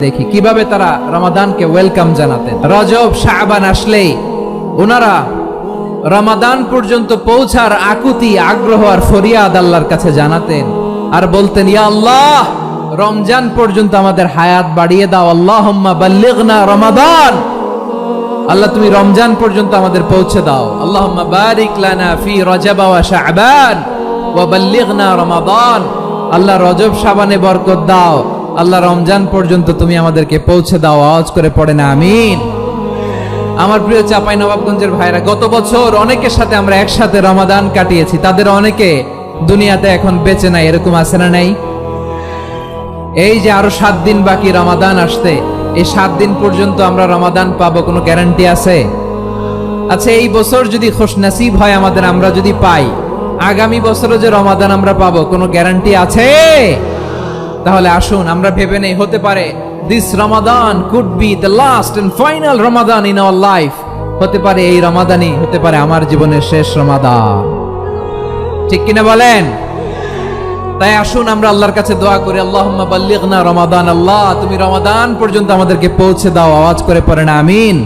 দেখি কিভাবে তারা রমাদানকে ওয়েলকাম জানাতেন। রজব শাবান আসলেই ওনারা রমাদান পর্যন্ত পৌঁছার আকুতি আগ্রহ আর ফরিয়াদ আল্লাহর কাছে জানাতেন আর বলতেন, ইয়া আল্লাহ, রমজান পর্যন্ত আমাদের হায়াত বাড়িয়ে দাও। আল্লাহুম্মা বাল্লিগনা রমাদান, আল্লাহ তুমি রমজান পর্যন্ত আমাদের পৌঁছে দাও। আল্লাহুম্মা বারিক লানা ফি রজব ওয়া শাবান ওয়া বাল্লিগনা রমাদান, আল্লাহ রজব শাবানে বরকত দাও, আল্লাহ রমজান পর্যন্ত তুমি আমাদেরকে পৌঁছে দাও। আওয়াজ করে পড়ে না আমিন। আমার প্রিয় চাঁপাইনবাবগঞ্জের ভাইরা, গত বছর অনেকের সাথে আমরা একসাথে রমাদান কাটিয়েছি, তাদের অনেকে দুনিয়াতে এখন বেঁচে নাই, এরকম আছে না নাই? এই যে আরো 7 দিন বাকি রমাদান আসতে, এই 7 দিন পর্যন্ত আমরা রমাদান পাবো, কোনো গ্যারান্টি আছে? আচ্ছা, এই বছর যদি খুশনসিব হয় আমাদের, আমরা যদি পাই, আগামী বছরও যে রমাদান আমরা পাবো, কোনো গ্যারান্টি আছে? তাহলে আসুন আমরা ভেবে নেই, হতে পারে this Ramadan could be the last and final Ramadan in our life. হতে পারে এই রমাদানই হতে পারে আমার জীবনের শেষ রমাদান। ঠিক কিনা বলেন? তাই আসুন আমরা আল্লাহর কাছে দোয়া করি, আল্লাহুম্মা বাল্লিগনা রমাদান, আল্লাহ তুমি রমাদান পর্যন্ত আমাদেরকে পৌঁছে দাও। আওয়াজ করে পড়েন আমিন।